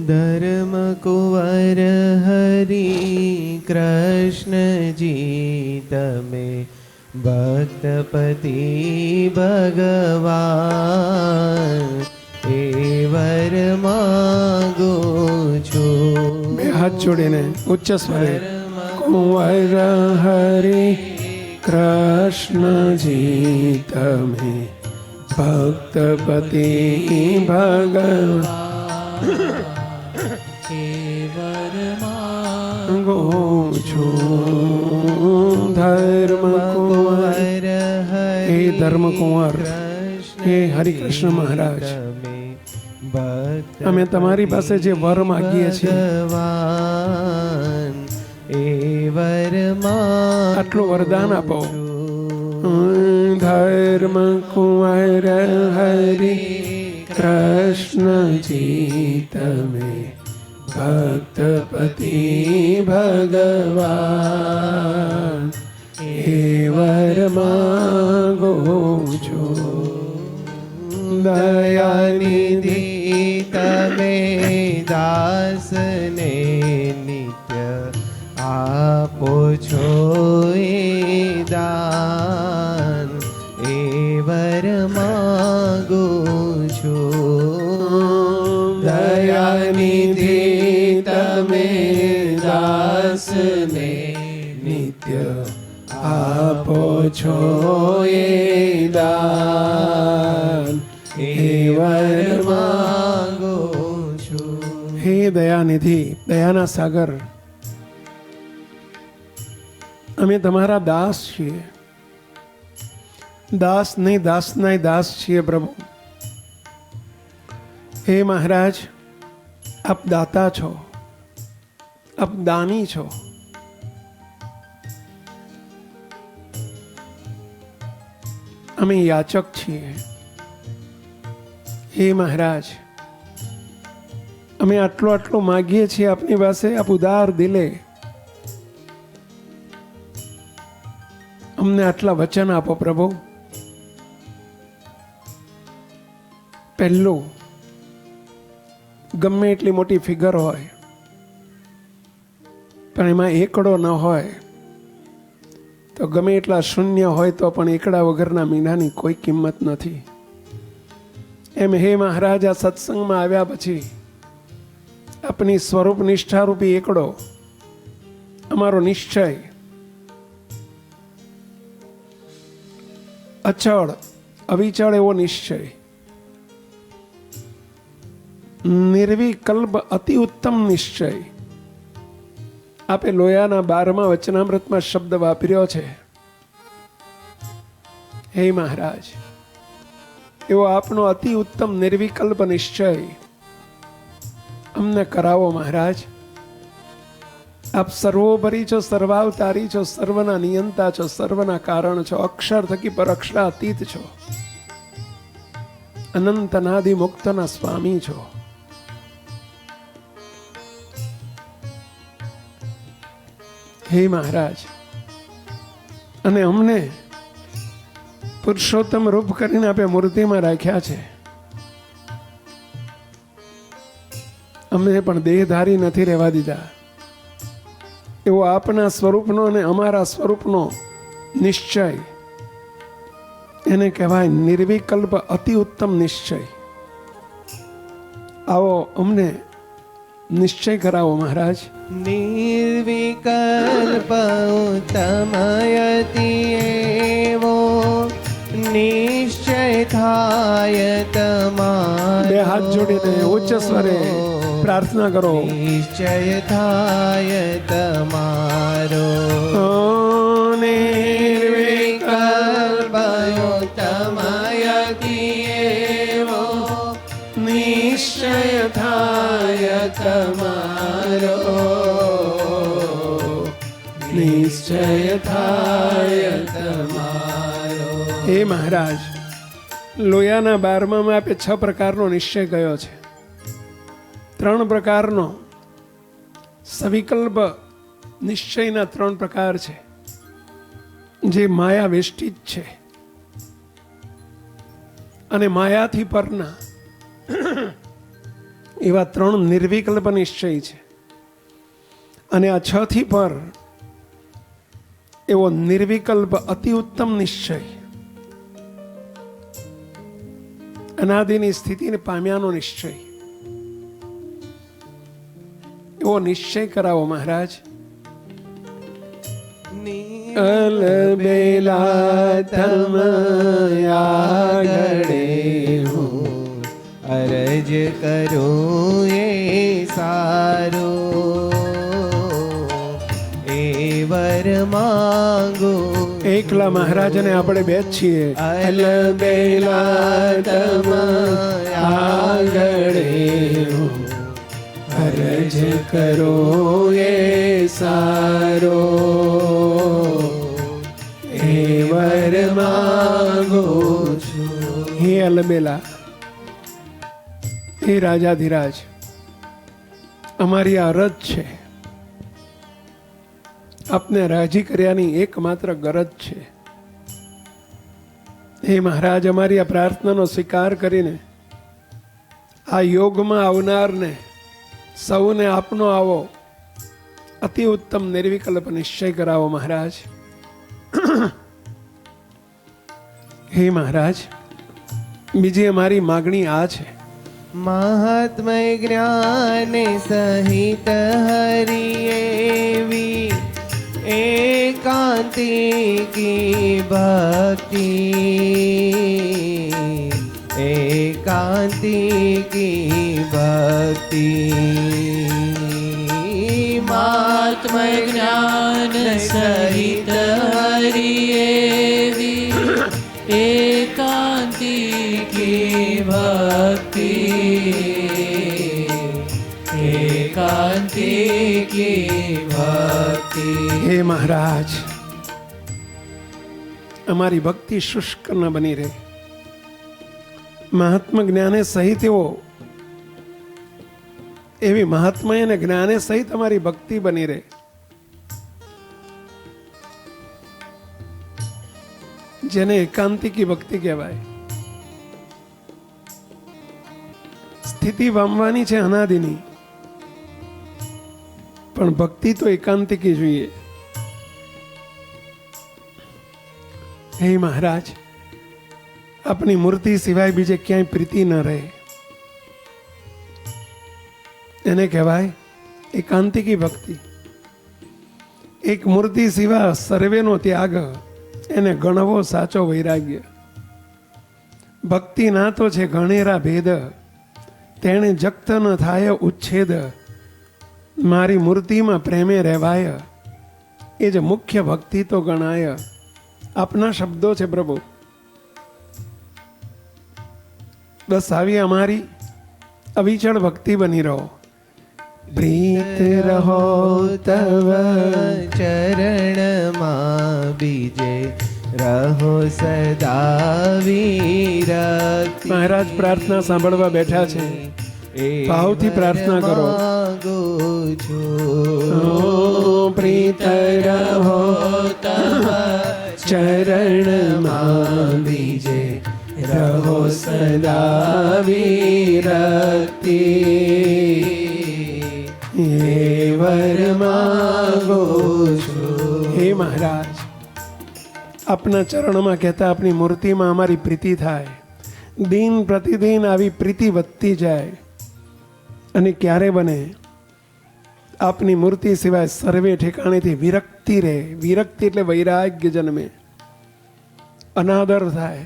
ધર્મ કુંવર હરિ કૃષ્ણજી તમે ભક્તપતિ ભગવાન એ વર માંગુ છું. બે હાથ જોડીને ઉચ્ચ સ્વરે કુંવર હરિ કૃષ્ણજી તમે ભક્તપતિ ભગવાન માંગુ છું. ધર્મ કુંવર હે ધર્મ કુંવર હે હરિકૃષ્ણ મહારાજ, અમે તમારી પાસે જે વર માગીએ છીએ એ વર આટલું વરદાન આપો. ધર્મ કુંવર હરિ કૃષ્ણજી તમે ભક્તપતિ ભગવાન હે વર માંગો છો. દયાનિધિ તમે દાસને નિત્ય આપો છો એ દાન એ વર માંગુ છું. દયાનિધિ તમે દાસને નિત્ય આપો છો એ દાન એ વર માંગો છું. હે દયાનિધિ, દયાના સાગર, અમે તમારા દાસ છીએ. દાસ નહીં, દાસના દાસ છીએ પ્રભુ. હે મહારાજ, આપ દાતા છો, આપ દાની છો. અમે યાચક છીએ. હે મહારાજ, અમે આટલું આટલું માગીએ છીએ આપની પાસે. આપ ઉદાર દિલે અમને આટલા વચન આપો પ્રભુ. પહેલું, ગમે એટલી મોટી ફિગર હોય પણ એમાં એકડો ન હોય તો ગમે એટલા શૂન્ય હોય તો પણ એકડા વગરના મીંડાની કોઈ કિંમત નથી. એમ હે મહારાજ, આ સત્સંગમાં આવ્યા પછી આપની સ્વરૂપ નિષ્ઠારૂપી એકડો અમારો નિશ્ચય અચળ અવિચળ એવો નિશ્ચય, નિર્વિકલ્પ અતિ ઉત્તમ નિશ્ચય. આપે લોયાના 12મા વચનામૃતમાં શબ્દ વાપર્યો છે. હે મહારાજ, એવો આપનો અતિ ઉત્તમ નિર્વિકલ્પ નિશ્ચય અમને કરાવો મહારાજ. આપ સર્વોપરી છો, સર્વાવતારી છો, સર્વના નિયંતા છો, સર્વના કારણ છો, અક્ષર થકી પર અક્ષરાતીત છો, અનંત અનાદિ મુક્તના સ્વામી છો. હે મહારાજ, અને અમને પુરુષોત્તમ રૂપ કરીને આપે મૂર્તિમાં રાખ્યા છે. અમને પણ દેહધારી નથી રહેવા દીધા. એવો આપના સ્વરૂપનો અને અમારા સ્વરૂપનો નિશ્ચય, એને કહેવાય નિર્વિકલ્પ અતિ ઉત્તમ નિશ્ચય. આવો અમને નિશ્ચય કરાવો મહારાજ. નિર્વિકલ્પ ઉત્તમયતિ એવો નિશ્ચય થાય તમારો. બે હાથ જોડીને ઉચ્ચ સ્વરે પ્રાર્થના કરો. નિશ્ચય થાય તમારો. નિર્વિકલ્પ ઉત્તમયતિ એવો નિશ્ચય થાય તમારો. નિશ્ચય થાય તમારો. હે મહારાજ, લોયાના 12માં આપે 6 પ્રકારનો નિશ્ચય કયો છે. 3 પ્રકારનો સવિકલ્પ નિશ્ચયના 3 પ્રકાર છે, જે માયા વેષ્ટિત છે અને માયાથી પરના એવા 3 નિર્વિકલ્પ નિશ્ચય છે. અને આ 6 થી પર એવો નિર્વિકલ્પ અતિ ઉત્તમ નિશ્ચય, અનાદિની સ્થિતિને પામ્યાનો નિશ્ચય, એવો નિશ્ચય કરાવો મહારાજ. અલબેલા તમ આગળે હું અરજ કરું એ સારો, એ વર માંગો. એકલા મહારાજને આપણે બે જ છીએ. અલબેલા તમ આગળે હું અરજ કરો એ સારો, એ વર માંગો છું. હે અલબેલા, હે રાજાધિરાજ, અમારી આ અરજ છે. આપને રાજી કર્યાની એકમાત્ર ગરજ છે. હે મહારાજ, અમારી આ પ્રાર્થનાનો સ્વીકાર કરીને આ યોગમાં આવનારને સૌને આપનો આવો અતિ ઉત્તમ નિર્વિકલ્પ નિશ્ચય કરાવો મહારાજ. હે મહારાજ, બીજી અમારી માગણી આ છે. મહાત્મય જ્ઞાન સહિત હરિયેવી એકાંતિકી ભક્તિ, એકાંતિકી ભક્તિ. મહાત્મય જ્ઞાન સહિત હરિયેવી એકાંતિકી ભક્તિ, એકાંતિકી ભક્તિ. હે મહારાજ, અમારી ભક્તિ શુષ્ક ન બની રહે. મહાત્મા જ્ઞાને સહિત એવી મહાત્મા અને જ્ઞાને સહિત અમારી ભક્તિ બની રહે. જેને એકાંતિકી ભક્તિ કહેવાય. સ્થિતિ પામવાની છે અનાદિની, પણ ભક્તિ તો એકાંતિકી જોઈએ. હે મહારાજ, આપની મૂર્તિ સિવાય બીજે ક્યાંય પ્રીતિ ન રહે. એને કહેવાય એકાંતિકી ભક્તિ. એક મૂર્તિ સિવાય સર્વેનો ત્યાગ, એને ગણવો સાચો વૈરાગ્ય. ભક્તિ ના તો છે ગણેરા ભેદ, તેણે જગત ન થાય ઉચ્છેદ. મારી મૂર્તિમાં પ્રેમે રહેવાય, એ જ મુખ્ય ભક્તિ તો ગણાય. આપના શબ્દો છે પ્રભુ. બસ આવી અમારી અવિચળ ભક્તિ બની રહો. પ્રીત રહો તવ ચરણમાં બીજે રહો સદા વિરક્તિ. મહારાજ પ્રાર્થના સાંભળવા બેઠા છે. ભાવથી પ્રાર્થના કરો. પ્રીત રહો તવ ચરણમાં બીજે રહો સદા વિરક્તિ. હે વર માંગો છું. હે મહારાજ, આપના ચરણમાં કહેતા આપની મૂર્તિમાં અમારી પ્રીતિ થાય. દિન પ્રતિદિન આવી પ્રીતિ વધતી જાય. અને ક્યારે બને? આપની મૂર્તિ સિવાય સર્વે ઠેકાણેથી વિરક્તિ રહે. વિરક્તિ એટલે વૈરાગ્ય જન્મે, અનાદર થાય.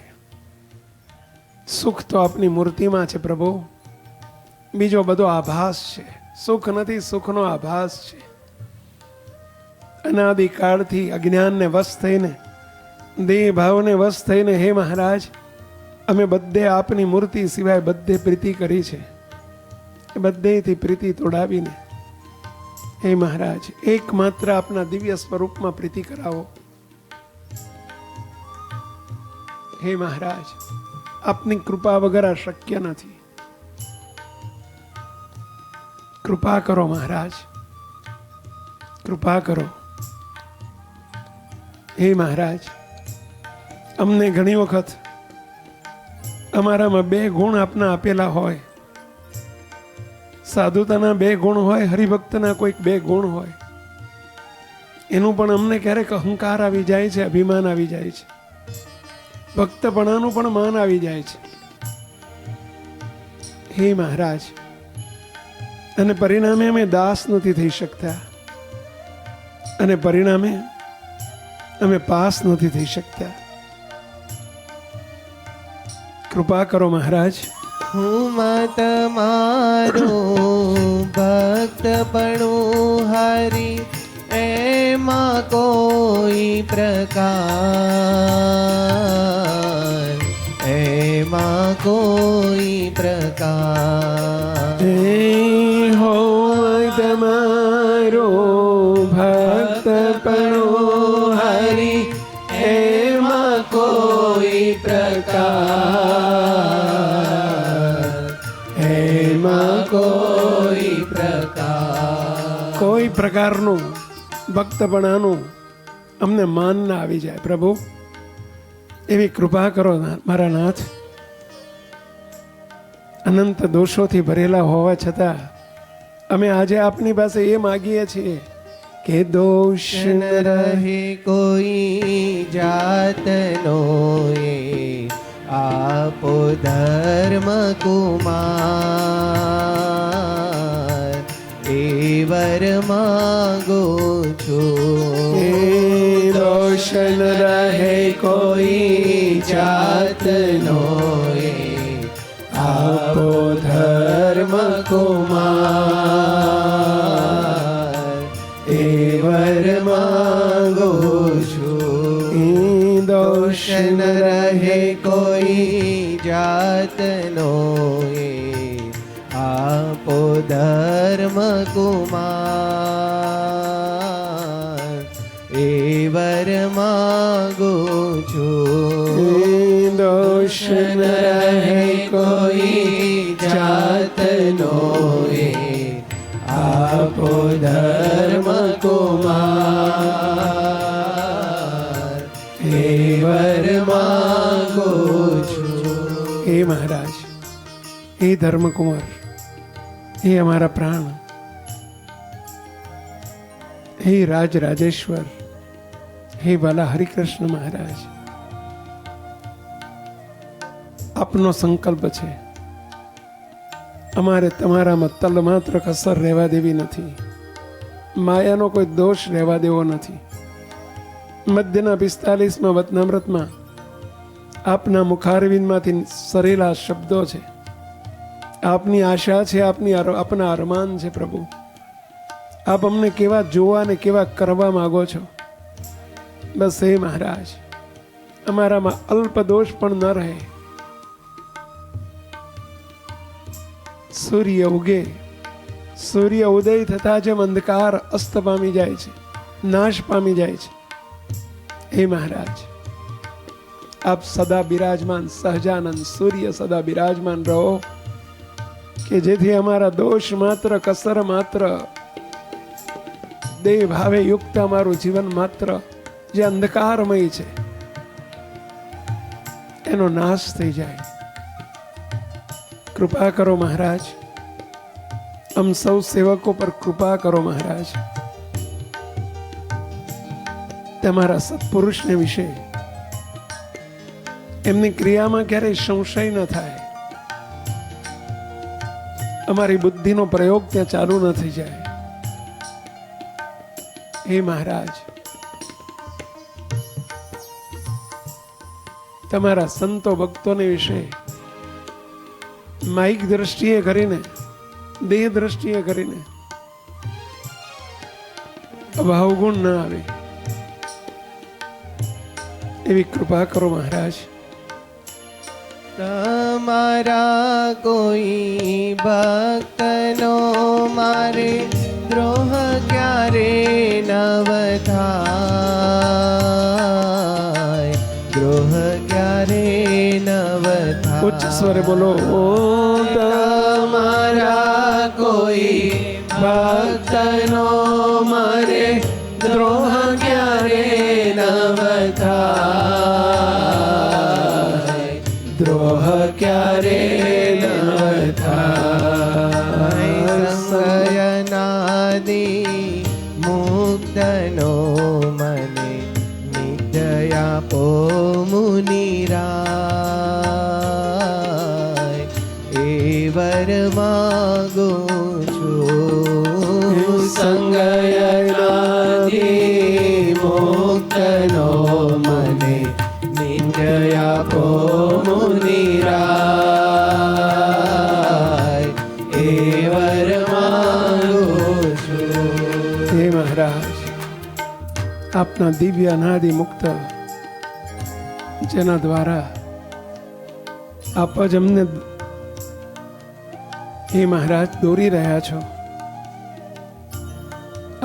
સુખ તો આપની મૂર્તિમાં છે પ્રભુ. બીજો બધો આભાસ છે. સુખ નથી, સુખનો આભાસ છે. અનાદિકાળથી અજ્ઞાનને વશ થઈને, દેહ ભાવને વશ થઈને, હે મહારાજ, અમે બધે આપની મૂર્તિ સિવાય બધે પ્રીતિ કરી છે. બધેથી પ્રીતિ તોડાવીને, હે મહારાજ, એકમાત્ર આપના દિવ્ય સ્વરૂપમાં પ્રીતિ કરાવો. હે મહારાજ, આપની કૃપા વગર આ શક્ય નથી. કૃપા કરો મહારાજ, કૃપા કરો. હે મહારાજ, અમને ઘણી વખત અમારામાં 2 ગુણ આપના આપેલા હોય સાધુતાના 2 ગુણ હોય, હરિભક્તના કોઈક 2 ગુણ હોય, એનું પણ અમને ક્યારેક અહંકાર આવી જાય છે, અભિમાન આવી જાય છે, ભક્તપણાનું પણ માન આવી જાય છે. હે મહારાજ, અને પરિણામે અમે દાસ નથી થઈ શકતા, અને પરિણામે અમે પાસ નથી થઈ શકતા. કૃપા કરો મહારાજ. હું તમારું ભક્તપણું હરી એમાં કોઈ પ્રકાર, એમાં કોઈ પ્રકાર. હોય તમારો ભક્તપણો હરી એમાં કોઈ પ્રકાર, એમાં કોઈ પ્રકાર. કોઈ પ્રકારનું ભક્તપણાનું અમને માન ના આવી જાય પ્રભુ, એવી કૃપા કરો મારા નાથ. અનંત દોષોથી ભરેલા હોવા છતાં અમે આજે આપની પાસે એ માગીએ છીએ કે દોષ ન રહે કોઈ જાતનો એ આપો ધર્મ કુમાર, એ વર માગો છો. દોષ ન રહે કોઈ જાતનો એ આપો ધર્મ કુમાર, એ વર માગો છો. દોષ ન રહે કોઈ જાતનો એ આપો ધર્મ કુમાર, એ વર માગો છો. દોષ ન રહે કોઈ જાતનો એ આપો ધર્મ કુમાર, એ વર માગો છો. હે મહારાજ, હે ધર્મકુમાર, હે અમારા પ્રાણ, હે રાજ રાજેશ્વર, હે વાલા હરિકૃષ્ણ મહારાજ, આપનો સંકલ્પ છે અમારે તમારામાં તલ માત્ર કસર રહેવા દેવી નથી, માયાનો કોઈ દોષ રહેવા દેવો નથી. મધ્યના 45માં વચનામૃતમાં આપના મુખારવિંદમાંથી સરેલા શબ્દો છે. આપની આશા છે, આપના અરમાન છે પ્રભુ. આપ અમને કેવા જોવા ને કેવા કરવા માંગો છો. બસ હે મહારાજ, અમારામાં અલ્પ દોષ પણ ન રહે. સૂર્ય ઉગે, સૂર્ય ઉદય થતા જેમ અંધકાર અસ્ત પામી જાય છે, નાશ પામી જાય છે, હે મહારાજ આપ સદા બિરાજમાન સહજાનંદ સૂર્ય સદા બિરાજમાન રહો, કે જેથી અમારા દોષ માત્ર કસર માત્ર દેહ ભાવે યુક્ત અમારું જીવન માત્ર જે અંધકારમય છે એનો નાશ થઈ જાય. કૃપા કરો મહારાજ, અમ સૌ સેવકો પર કૃપા કરો મહારાજ. તમારા સત્પુરુષને વિશે એમની ક્રિયામાં ક્યારેય સંશય ન થાય, અમારી બુદ્ધિનો પ્રયોગ ત્યાં ચાલુ ન થઈ જાય. હે મહારાજ, તમારા સંતો ભક્તોને વિશે માઇક દ્રષ્ટિએ કરીને, દેહ દ્રષ્ટિએ કરીને અભાવગુણ ન આવે એવી કૃપા કરો મહારાજ. તમારા કોઈ ભક્તનો મારે દ્રોહ ક્યારે નવ થાય, દ્રોહ ક્યારે નવ થાય. ઉચ્ચ સ્વરે બોલો. તમારા કોઈ ભક્તનો મારે દ્રોહ ક્યારે નવ થાય, દ્રોહ ક્યારે ન થાય. નાદે મુક્તનો મને નિત્ય આપો મુનિરાય એ વર માગો છું સંગયનાદે મુક્તનો મને નિત્ય આપો મુનિરાય એ વર માગો છું. હે મહારાજ, આપના દિવ્ય અનાદિ મુક્ત જેના દ્વારા આપ જ અમને હે મહારાજ દોરી રહ્યા છો,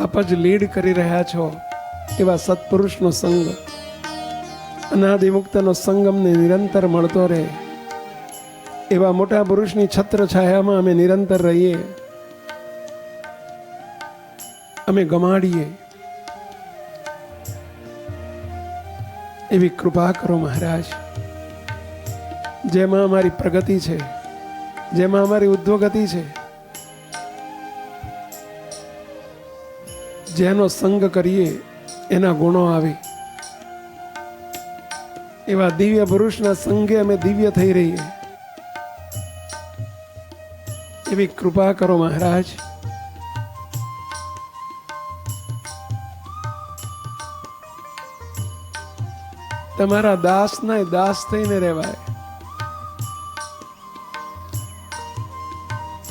આપ જ લીડ કરી રહ્યા છો, એવા સત્પુરુષનો સંગ, અનાદિ મુક્તનો સંગ અમને નિરંતર મળતો રહે, એવા મોટા પુરુષની છત્ર છાયામાં અમે નિરંતર રહીએ, અમે ગમાડીએ એવી કૃપા કરો મહારાજ. જેમાં અમારી પ્રગતિ છે, જેમાં અમારી ઉદ્ધોગતિ છે, જેનો સંગ કરીએ એના ગુણો આવે, એવા દિવ્ય પુરુષના સંગે અમે દિવ્ય થઈ રહીએ એવી કૃપા કરો મહારાજ. તમારા દાસના દાસ થઈને રહેવાય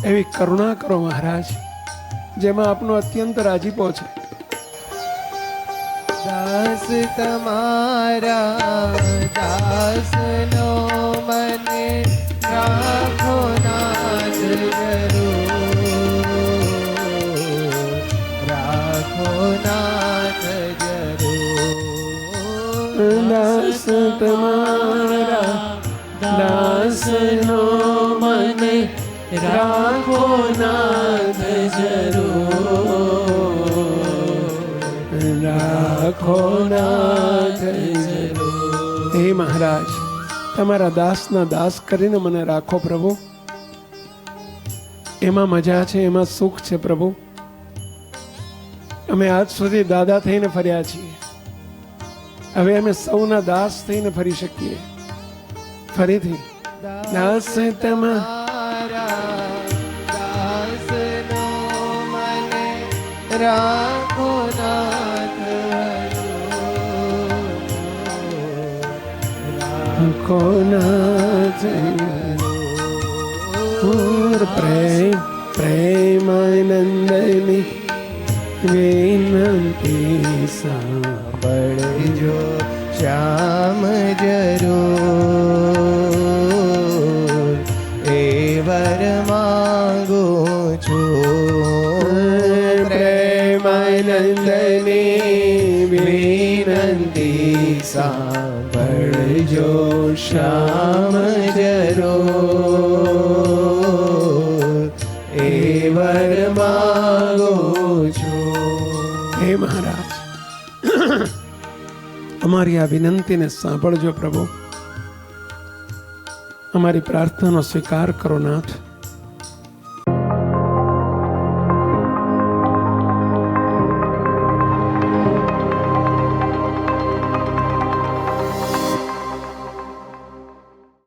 એવી કરુણા કરો મહારાજ, જેમાં આપનો અત્યંત રાજીપો છે. દાસ તમારા દાસનો મને રાખો નાથ જરૂર, રાખો નાથ જરૂર. દાસ તમારા દાસનો મને રાખો નાથ જરૂર, રાખો નાથ જરૂર. હે મહારાજ, તમારા દાસના દાસ કરીને મને રાખો પ્રભુ. એમાં મજા છે, એમાં સુખ છે પ્રભુ. અમે આજ સુધી દાદા થઈને ફર્યા છીએ, હવે અમે સૌના દાસ થઈને ફરી શકીએ. ફરીથી દાસ તમારા દાસનો મને રાખો નાથ રાખો નાથ જરૂર. પ્રેમ પ્રેમાનંદની વિનંતી સાંભળજો શ્યામ જરૂર, એ વર માંગુ છું. પ્રેમાનંદની વિનંતી સાંભળજો શ્યામ જરૂર, એ વર માંગુ છું. હે મહારાજ, અમારી આ વિનંતીને સાંભળજો પ્રભુ. અમારી પ્રાર્થનાનો સ્વીકાર કરો નાથ.